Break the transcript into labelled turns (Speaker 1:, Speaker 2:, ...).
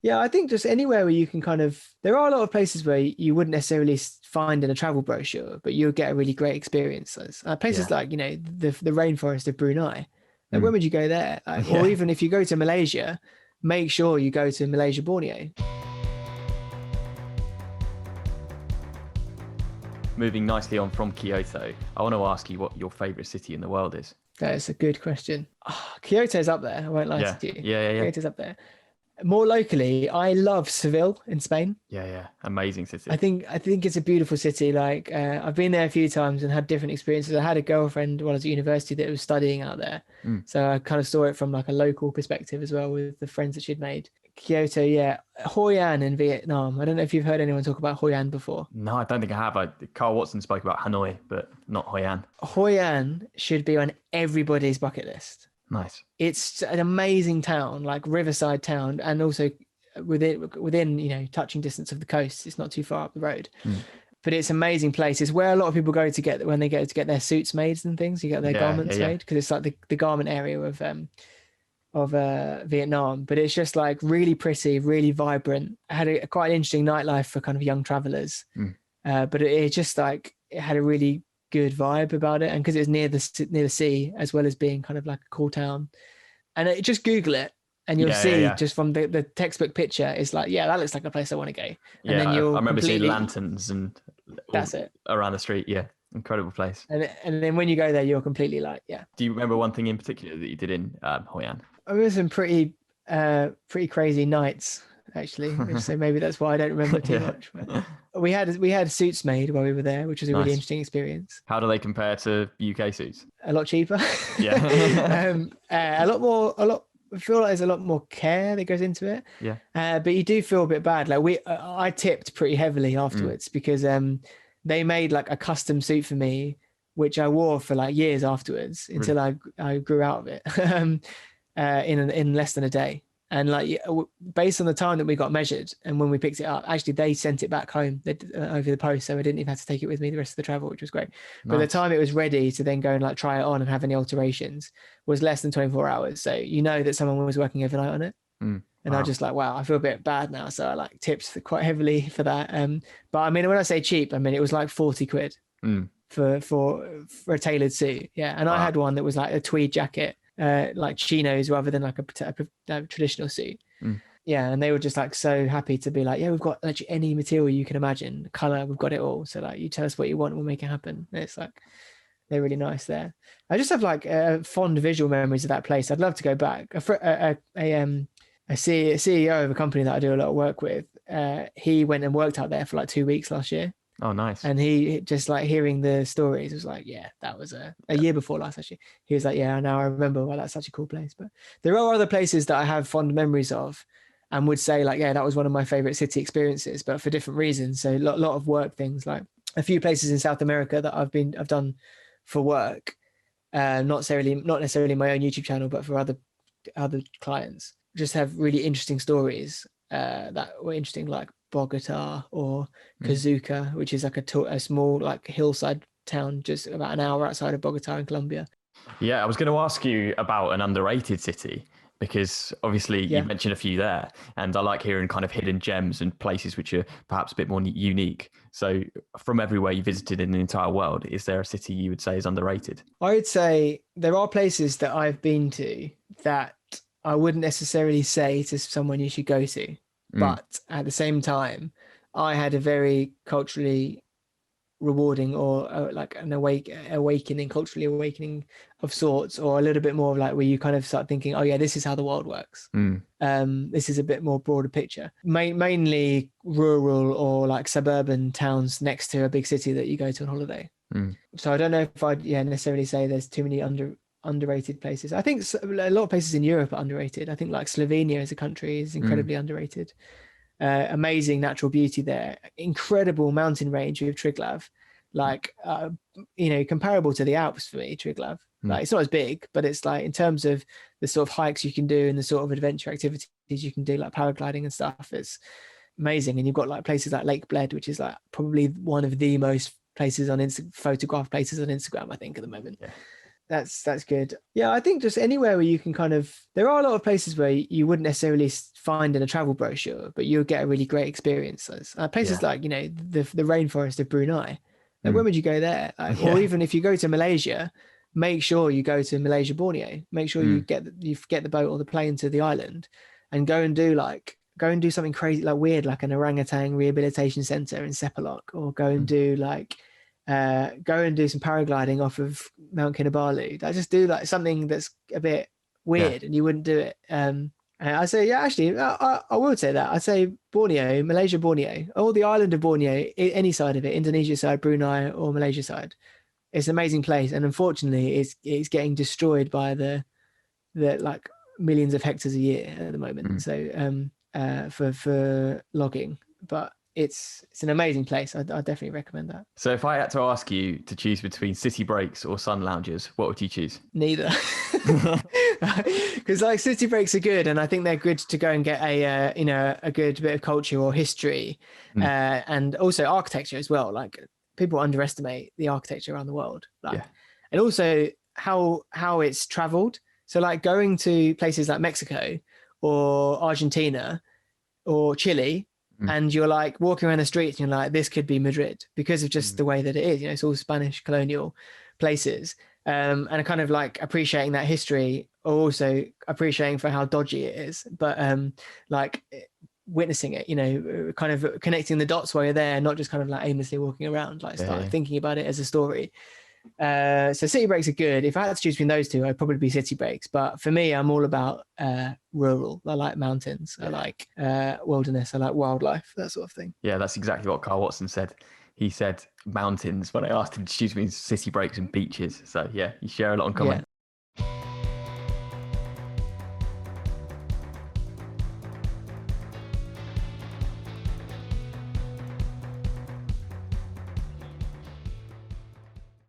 Speaker 1: Yeah, I think just anywhere where you can kind of, there are a lot of places where you wouldn't necessarily find in a travel brochure, but you'll get a really great experience. Places
Speaker 2: Yeah.
Speaker 1: like, the rainforest of Brunei. Like, when
Speaker 2: Mm.
Speaker 1: would you go there? Like, or
Speaker 2: Yeah.
Speaker 1: even if you go to Malaysia, make sure you go to Malaysia, Borneo.
Speaker 2: Moving nicely on from Kyoto, I want to ask you what your favorite city in the world is.
Speaker 1: That's a good question. Kyoto's up there. I won't lie
Speaker 2: Yeah.
Speaker 1: to you.
Speaker 2: Yeah. Yeah. Yeah.
Speaker 1: Kyoto's up there. More locally, I love Seville in Spain.
Speaker 2: Yeah. Yeah. Amazing
Speaker 1: I
Speaker 2: city.
Speaker 1: think I think it's a beautiful city. Like I've been there a few times and had different experiences. I had a girlfriend while I was at university that was studying out there,
Speaker 2: Mm.
Speaker 1: so I kind of saw it from like a local perspective as well with the friends that she'd made. Kyoto, yeah, Hoi An in Vietnam. I don't know if you've heard anyone talk about Hoi An before.
Speaker 2: No, I don't think I have. Carl Watson spoke about Hanoi, but not Hoi An.
Speaker 1: Hoi An should be on everybody's bucket list.
Speaker 2: Nice.
Speaker 1: It's an amazing town, like riverside town, and also within touching distance of the coast. It's not too far up the road.
Speaker 2: Mm.
Speaker 1: But it's an amazing place. It's where a lot of people go to get when they get to get their suits made and things. You get their
Speaker 2: Yeah. Yeah.
Speaker 1: garments
Speaker 2: Yeah.
Speaker 1: made because it's like the garment area of Vietnam. But it's just like really pretty, really vibrant. It had quite an interesting nightlife for kind of young travelers.
Speaker 2: Mm.
Speaker 1: But it just like it had a really good vibe about it, and because it's near the sea as well as being kind of like a cool town. And just Google it, and you'll
Speaker 2: Yeah. Yeah.
Speaker 1: see
Speaker 2: Yeah.
Speaker 1: just from the textbook picture, it's like, yeah, that looks like a place I want to go. And then
Speaker 2: Yeah. I
Speaker 1: you'll
Speaker 2: remember seeing
Speaker 1: completely,
Speaker 2: lanterns and all
Speaker 1: that's it.
Speaker 2: around the street. Yeah. Incredible place.
Speaker 1: And then when you go there, you're completely like, yeah.
Speaker 2: Do you remember one thing in particular that you did in Hoi An?
Speaker 1: I remember some pretty crazy nights actually, so maybe that's why I don't remember too
Speaker 2: Yeah.
Speaker 1: much. But we had suits made while we were there, which was a really
Speaker 2: Nice.
Speaker 1: interesting experience.
Speaker 2: How do they compare to UK suits?
Speaker 1: A lot cheaper.
Speaker 2: Yeah.
Speaker 1: A lot more. I feel like there's a lot more care that goes into it.
Speaker 2: Yeah.
Speaker 1: But you do feel a bit bad. Like I tipped pretty heavily afterwards because they made like a custom suit for me, which I wore for like years afterwards until I grew out of it in less than a day. And like based on the time that we got measured and when we picked it up, actually they sent it back home over the post, so I didn't even have to take it with me the rest of the travel, which was great. But the time it was ready to then go and like try it on and have any alterations was less than 24 hours. So you know that someone was working overnight on it. And I was just like, wow, I feel a bit bad now. So I like tipped quite heavily for that. But I mean, when I say cheap, I mean it was like 40 quid for a tailored suit. Yeah, and I had one that was like a tweed jacket. Like chinos rather than like a traditional suit. Yeah, and they were just like so happy to be like, yeah, we've got actually any material you can imagine, color, we've got it all. So like, you tell us what you want, we'll make it happen. And it's like they're really nice there. I just have like fond visual memories of that place. I'd love to go back. A CEO of a company that I do a lot of work with. He went and worked out there for like 2 weeks last year.
Speaker 2: Oh, nice.
Speaker 1: And he just like hearing the stories was like, yeah, that was a year before last actually. He was like, yeah, now I remember why that's such a cool place. But there are other places that I have fond memories of and would say like, yeah, that was one of my favorite city experiences, but for different reasons. So a lot of work things, like a few places in South America that I've done for work, not necessarily my own YouTube channel, but for other clients, just have really interesting stories that were interesting, like Bogota or Kazuka, which is like a small like hillside town just about an hour outside of Bogota in Colombia.
Speaker 2: Yeah, I was going to ask you about an underrated city because obviously you mentioned a few there, and I like hearing kind of hidden gems and places which are perhaps a bit more unique. So from everywhere you visited in the entire world, is there a city you would say is underrated?
Speaker 1: I would say there are places that I've been to that I wouldn't necessarily say to someone you should go to. But at the same time, I had a very culturally rewarding or like an culturally awakening of sorts, or a little bit more of like where you kind of start thinking, oh yeah, this is how the world works. This is a bit more broader picture. Mainly rural or like suburban towns next to a big city that you go to on holiday. So I don't know if I'd necessarily say there's too many underrated places. I think a lot of places in Europe are underrated. I think like Slovenia as a country is incredibly underrated. Amazing natural beauty there, incredible mountain range with Triglav, like comparable to the Alps for me. Triglav, like it's not as big, but it's like in terms of the sort of hikes you can do and the sort of adventure activities you can do, like paragliding and stuff, it's amazing. And you've got like places like Lake Bled, which is like probably one of the most places on photographed places on Instagram, I think, at the moment. That's good. Yeah, I think just anywhere where you can kind of, there are a lot of places where you wouldn't necessarily find in a travel brochure, but you'll get a really great experience. Places like, you know, the rainforest of Brunei. Like, when would you go there? Like, or even if you go to Malaysia, make sure you go to Malaysia, Borneo. Make sure you get the boat or the plane to the island, and go and do something crazy, like weird, like an orangutan rehabilitation center in Sepalok, or go and do some paragliding off of Mount Kinabalu. I just do like something that's a bit weird, and you wouldn't do it. And I say, yeah, actually, I would say that. I'd say Borneo, Malaysia, Borneo, all the island of Borneo, any side of it, Indonesia side, Brunei, or Malaysia side. It's an amazing place, and unfortunately, it's getting destroyed by the like millions of hectares a year at the moment. So for logging, but it's an amazing place. I definitely recommend that.
Speaker 2: So if I had to ask you to choose between city breaks or sun lounges, what would you choose?
Speaker 1: Neither. Because like city breaks are good, and I think they're good to go and get a good bit of culture or history, and also architecture as well. Like, people underestimate the architecture around the world, and also how it's traveled. So like going to places like Mexico or Argentina or Chile, and you're like walking around the streets and you're like, this could be Madrid, because of just the way that it is. You know, it's all Spanish colonial places, and kind of like appreciating that history, or also appreciating for how dodgy it is, but like witnessing it, you know, kind of connecting the dots while you're there, not just kind of like aimlessly walking around, like start thinking about it as a story. So city breaks are good. If I had to choose between those two, I'd probably be city breaks. But for me, I'm all about rural. I like mountains. I like wilderness. I like wildlife, that sort of thing.
Speaker 2: Yeah, that's exactly what Carl Watson said. He said mountains when I asked him to choose between city breaks and beaches. So yeah, you share a lot in common.
Speaker 1: Yeah.